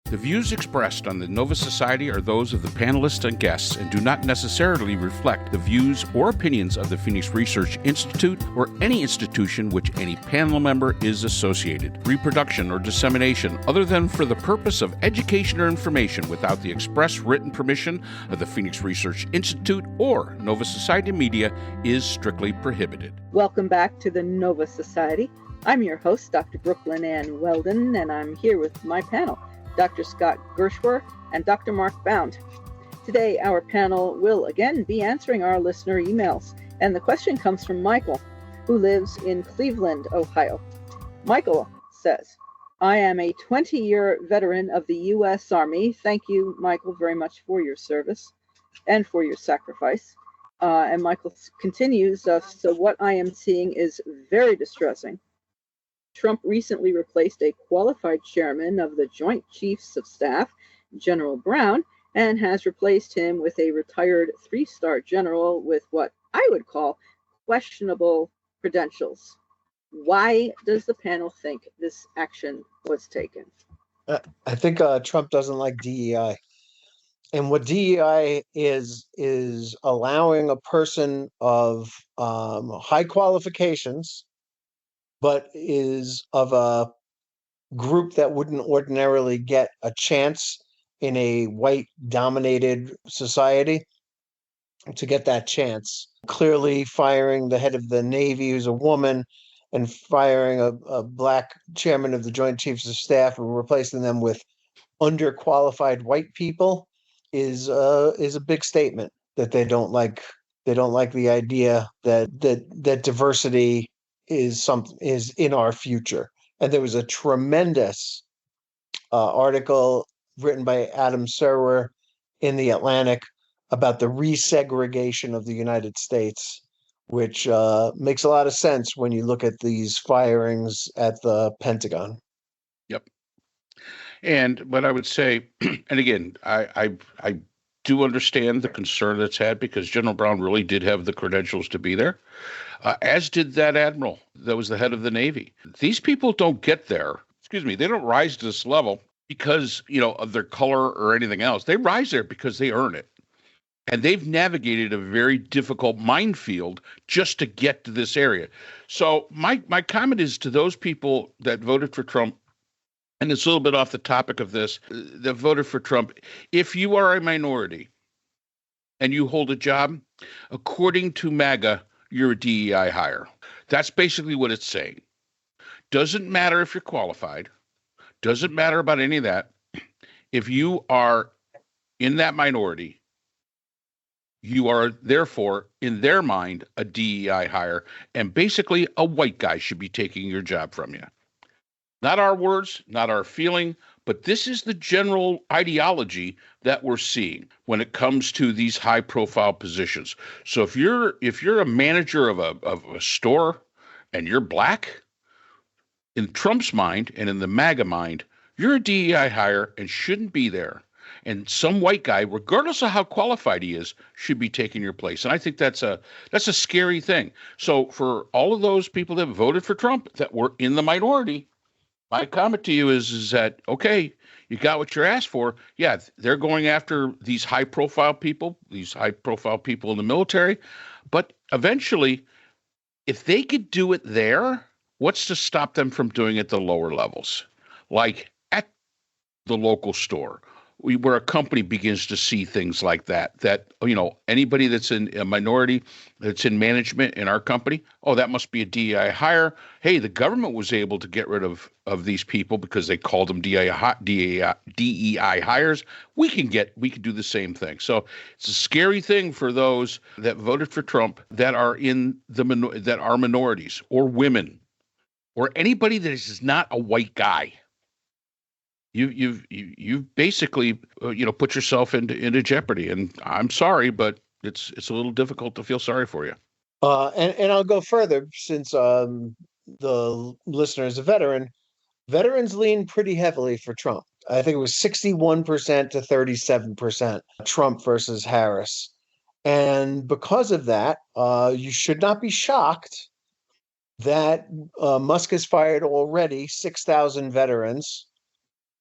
The views expressed on the Nova Society are those of the panelists and guests and do not necessarily reflect the views or opinions of the Phoenix Research Institute or any institution which any panel member is associated. Reproduction or dissemination other than for the purpose of education or information without the express written permission of the Phoenix Research Institute or Nova Society Media is strictly prohibited. Welcome back to the Nova Society. I'm your host, Dr. Brooklyn Ann Weldon, and I'm here with my panel, Dr. Scott Gershwer and Dr. Mark Bound. Today, our panel will again be answering our listener emails. And the question comes from Michael, who lives in Cleveland, Ohio. Michael says, I am a 20-year veteran of the U.S. Army. Thank you, Michael, very much for your service and for your sacrifice. And Michael continues, so what I am seeing is very distressing. Trump recently replaced a qualified chairman of the Joint Chiefs of Staff, General Brown, and has replaced him with a retired three-star general with what I would call questionable credentials. Why does the panel think this action was taken? I think Trump doesn't like DEI. And what DEI is allowing a person of high qualifications, but is of a group that wouldn't ordinarily get a chance in a white-dominated society to get that chance. Clearly firing the head of the Navy, who's a woman, and firing a black chairman of the Joint Chiefs of Staff and replacing them with underqualified white people is a big statement that they don't like. They don't like the idea that diversity is in our future. And there was a tremendous article written by Adam Serwer in The Atlantic about the resegregation of the United States, which makes a lot of sense when you look at these firings at the Pentagon. Yep. And what I would say, and again, I do understand the concern that's had because General Brown really did have the credentials to be there, as did that admiral that was the head of the Navy. These people don't get there. They don't rise to this level because, of their color or anything else. They rise there because they earn it. And they've navigated a very difficult minefield just to get to this area. So my comment is to those people that voted for Trump, and it's a little bit off the topic of this, that voted for Trump. If you are a minority and you hold a job, according to MAGA, you're a DEI hire. That's basically what it's saying. Doesn't matter if you're qualified. Doesn't matter about any of that. If you are in that minority, you are therefore, in their mind, a DEI hire. And basically, a white guy should be taking your job from you. Not our words, not our feeling, but this is the general ideology that we're seeing when it comes to these high-profile positions. So if you're a manager of a store and you're black, in Trump's mind and in the MAGA mind, you're a DEI hire and shouldn't be there. And some white guy, regardless of how qualified he is, should be taking your place. And I think that's a scary thing. So for all of those people that voted for Trump that were in the minority, my comment to you is that, okay, you got what you asked for. Yeah, they're going after these high-profile people in the military. But eventually, if they could do it there, what's to stop them from doing it at the lower levels? Like at the local store, where a company begins to see things like that, anybody that's in a minority, that's in management in our company, oh, that must be a DEI hire. Hey, the government was able to get rid of these people because they called them DEI hires. We can do the same thing. So it's a scary thing for those that voted for Trump that are that are minorities or women or anybody that is not a white guy. You've basically put yourself into jeopardy, and I'm sorry, but it's a little difficult to feel sorry for you. And I'll go further since the listener is a veteran. Veterans lean pretty heavily for Trump. I think it was 61% to 37% Trump versus Harris, and because of that, you should not be shocked that Musk has fired already 6,000 veterans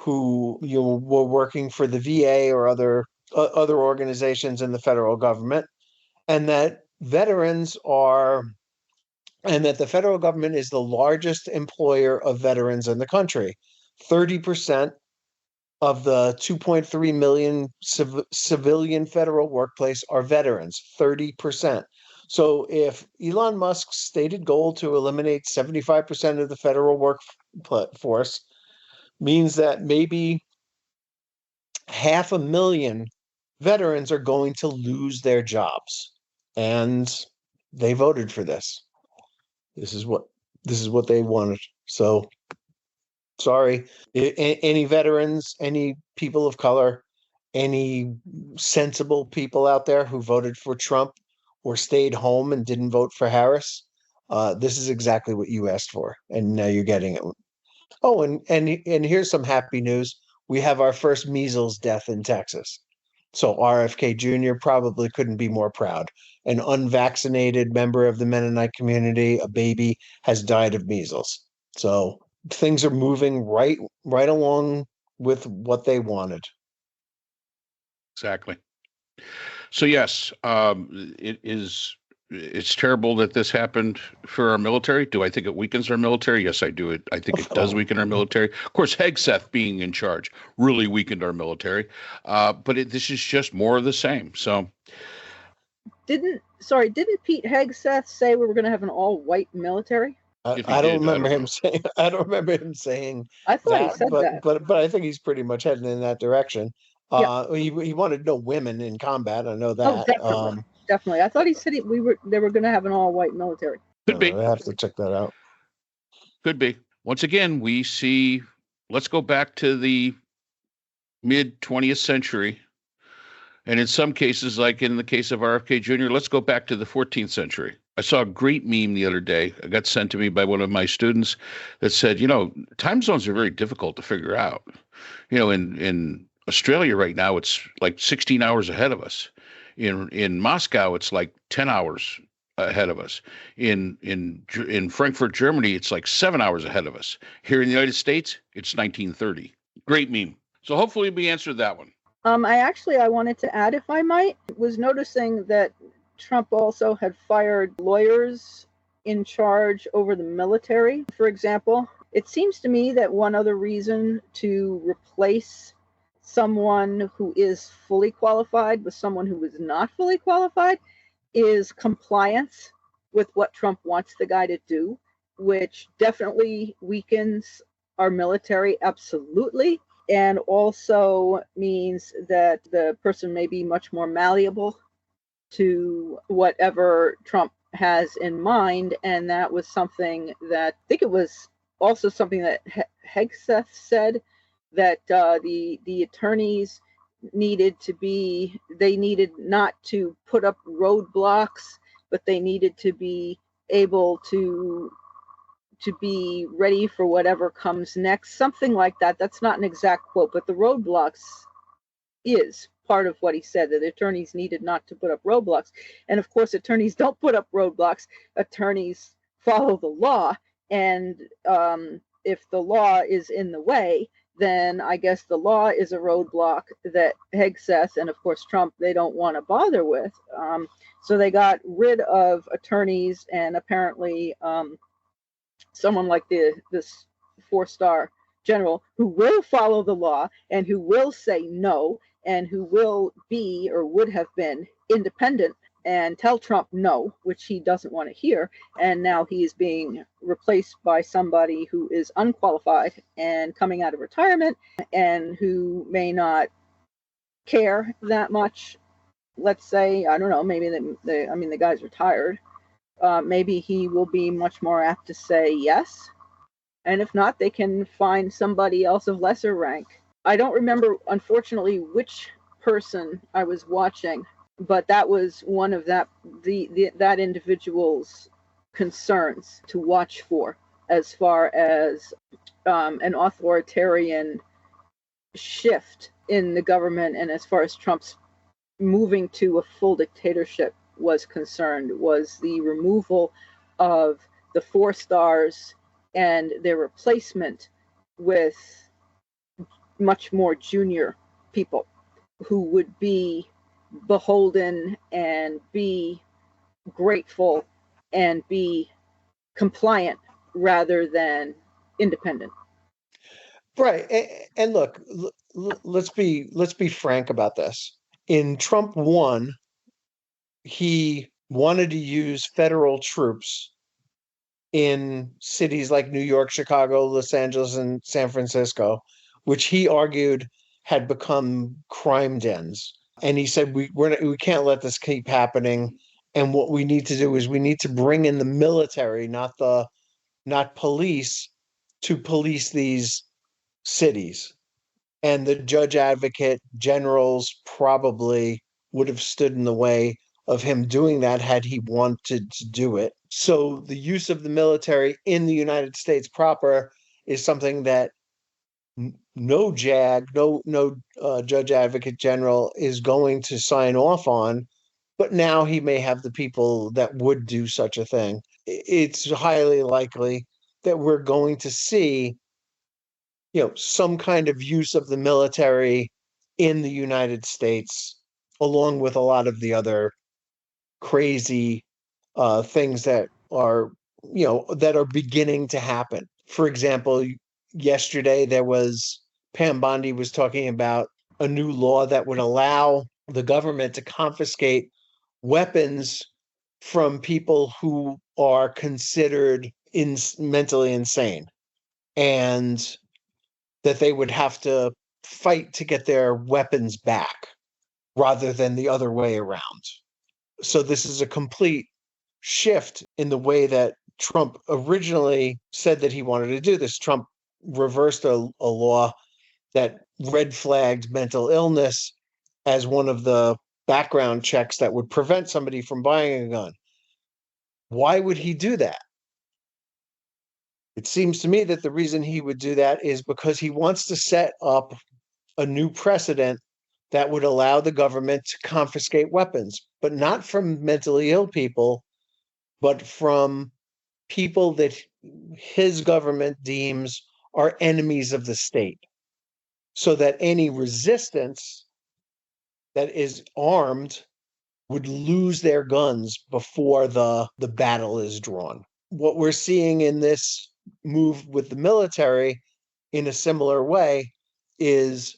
who were working for the VA or other organizations in the federal government, and that the federal government is the largest employer of veterans in the country. 30% of the 2.3 million civilian federal workplace are veterans, 30%. So if Elon Musk's stated goal to eliminate 75% of the federal workforce means that maybe 500,000 veterans are going to lose their jobs, and they voted for this. This is what they wanted. So sorry, any veterans, any people of color, any sensible people out there who voted for Trump or stayed home and didn't vote for Harris, this is exactly what you asked for, and now you're getting it. Oh, and here's some happy news. We have our first measles death in Texas. So RFK Jr. probably couldn't be more proud. An unvaccinated member of the Mennonite community, a baby, has died of measles. So things are moving right along with what they wanted. Exactly. So yes, it's terrible that this happened for our military. Do I think it weakens our military? Yes, I do. I think it does weaken our military. Of course, Hegseth being in charge really weakened our military. But this is just more of the same. So Didn't Pete Hegseth say we were going to have an all-white military? I don't remember him saying. I don't remember him saying. I thought that, he said but, that. But I think he's pretty much heading in that direction. Yeah. He wanted no women in combat. I know that. Oh, definitely. I thought he said they were going to have an all-white military. Could be. I have to check that out. Could be. Once again, we see. Let's go back to the mid 20th century. And in some cases, like in the case of RFK Jr., let's go back to the 14th century. I saw a great meme the other day. It got sent to me by one of my students that said, time zones are very difficult to figure out. In Australia right now, it's like 16 hours ahead of us. In Moscow, it's like 10 hours ahead of us. In Frankfurt, Germany, it's like 7 hours ahead of us. Here in the United States, it's 1930. Great meme. So hopefully we answered that one. I wanted to add, if I might, was noticing that Trump also had fired lawyers in charge over the military, for example. It seems to me that one other reason to replace someone who is fully qualified with someone who is not fully qualified is compliance with what Trump wants the guy to do, which definitely weakens our military, absolutely. And also means that the person may be much more malleable to whatever Trump has in mind. And that was something that I think it was also something that Hegseth said, that the attorneys needed not to put up roadblocks, but they needed to be able to be ready for whatever comes next, something like that. That's not an exact quote, but the roadblocks is part of what he said, that attorneys needed not to put up roadblocks. And of course, attorneys don't put up roadblocks. Attorneys follow the law. And if the law is in the way, then I guess the law is a roadblock that Hegseth and of course Trump, they don't want to bother with. So they got rid of attorneys, and apparently someone like this 4-star general who will follow the law and who will say no and who will be or would have been independent and tell Trump no, which he doesn't want to hear. And now he is being replaced by somebody who is unqualified and coming out of retirement and who may not care that much. Let's say, I don't know, maybe the guy's retired. Maybe he will be much more apt to say yes. And if not, they can find somebody else of lesser rank. I don't remember, unfortunately, which person I was watching, but that was one of that individual's concerns to watch for, as far as an authoritarian shift in the government, and as far as Trump's moving to a full dictatorship was concerned, was the removal of the 4 stars and their replacement with much more junior people who would be beholden and be grateful and be compliant rather than independent. Right. And look, let's be frank about this. In Trump 1, he wanted to use federal troops in cities like New York, Chicago, Los Angeles, and San Francisco, which he argued had become crime dens. And he said we can't let this keep happening. And what we need to do is we need to bring in the military, not police, to police these cities. And the judge advocate generals probably would have stood in the way of him doing that had he wanted to do it. So the use of the military in the United States proper is something that no judge advocate general is going to sign off on. But now he may have the people that would do such a thing. It's highly likely that we're going to see some kind of use of the military in the United States, along with a lot of the other crazy things that are beginning to happen. For example, yesterday Pam Bondi was talking about a new law that would allow the government to confiscate weapons from people who are considered mentally insane, and that they would have to fight to get their weapons back rather than the other way around. So this is a complete shift in the way that Trump originally said that he wanted to do this. Trump reversed a law that red flagged mental illness as one of the background checks that would prevent somebody from buying a gun. Why would he do that? It seems to me that the reason he would do that is because he wants to set up a new precedent that would allow the government to confiscate weapons, but not from mentally ill people, but from people that his government deems are enemies of the state, so that any resistance that is armed would lose their guns before the battle is drawn. What we're seeing in this move with the military in a similar way is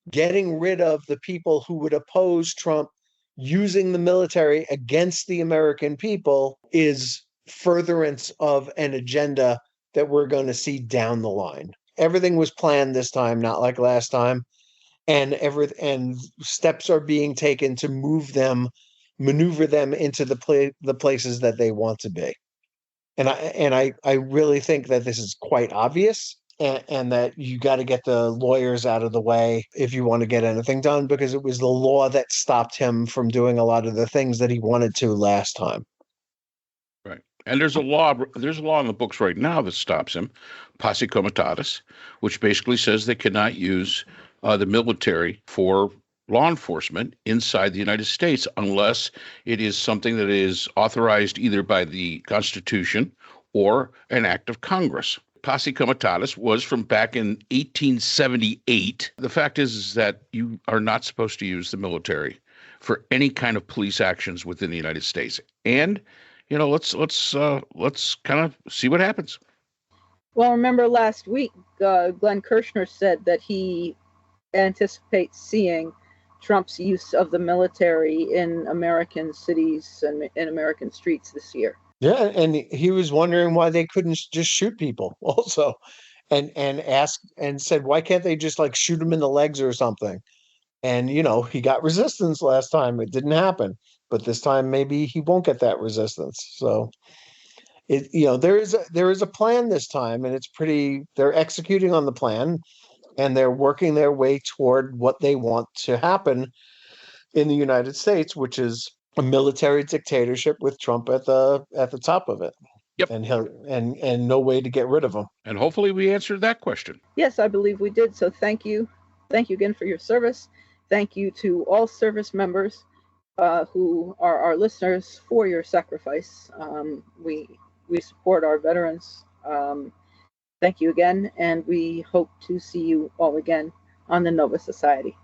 getting rid of the people who would oppose Trump using the military against the American people is furtherance of an agenda that we're going to see down the line. Everything was planned this time, not like last time, and steps are being taken to maneuver them into the places that they want to be. And I really think that this is quite obvious, and that you got to get the lawyers out of the way if you want to get anything done, because it was the law that stopped him from doing a lot of the things that he wanted to last time. Right. And there's a law in the books right now that stops him, posse comitatus, which basically says they cannot use the military for law enforcement inside the United States unless it is something that is authorized either by the Constitution or an act of Congress. Posse comitatus was from back in 1878. The fact is that you are not supposed to use the military for any kind of police actions within the United States. And let's kind of see what happens. Well, remember last week, Glenn Kirshner said that he anticipates seeing Trump's use of the military in American cities and in American streets this year. Yeah, and he was wondering why they couldn't just shoot people also, and asked and said, why can't they just like shoot him in the legs or something? And he got resistance last time. It didn't happen, but this time maybe he won't get that resistance. So there is a plan this time, and they're executing on the plan, and they're working their way toward what they want to happen in the United States, which is a military dictatorship with Trump at the top of it. Yep. And no way to get rid of him. And hopefully we answered that question. Yes, I believe we did. So thank you again for your service. Thank you to all service members who are our listeners for your sacrifice. We support our veterans. Thank you again, and we hope to see you all again on the Nova Society.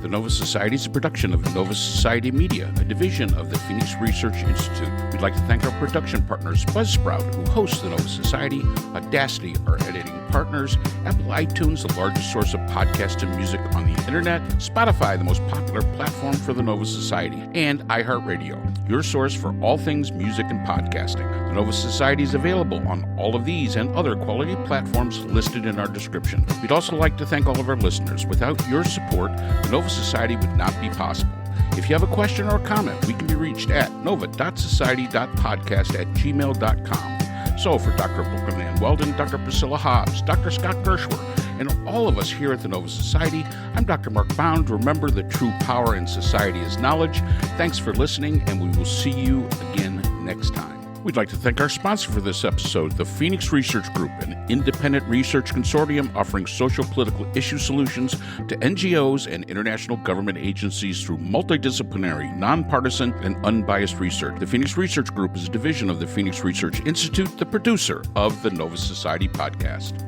The Nova Society is a production of Nova Society Media, a division of the Phoenix Research Institute. We'd like to thank our production partners, Buzzsprout, who hosts the Nova Society, Audacity, our editing partners, Apple iTunes, the largest source of podcasts and music on the internet, Spotify, the most popular platform for the Nova Society, and iHeartRadio, your source for all things music and podcasting. The Nova Society is available on all of these and other quality platforms listed in our description. We'd also like to thank all of our listeners. Without your support, the Nova Society would not be possible. If you have a question or a comment, we can be reached at nova.society.podcast@gmail.com. So for Dr. Brooklyn Ann Weldon, Dr. Priscilla Hobbs, Dr. Scott Gershwer, and all of us here at the Nova Society, I'm Dr. Mark Bound. Remember, the true power in society is knowledge. Thanks for listening, and we will see you again next time. We'd like to thank our sponsor for this episode, the Phoenix Research Group, an independent research consortium offering social-political issue solutions to NGOs and international government agencies through multidisciplinary, nonpartisan, and unbiased research. The Phoenix Research Group is a division of the Phoenix Research Institute, the producer of the Nova Society podcast.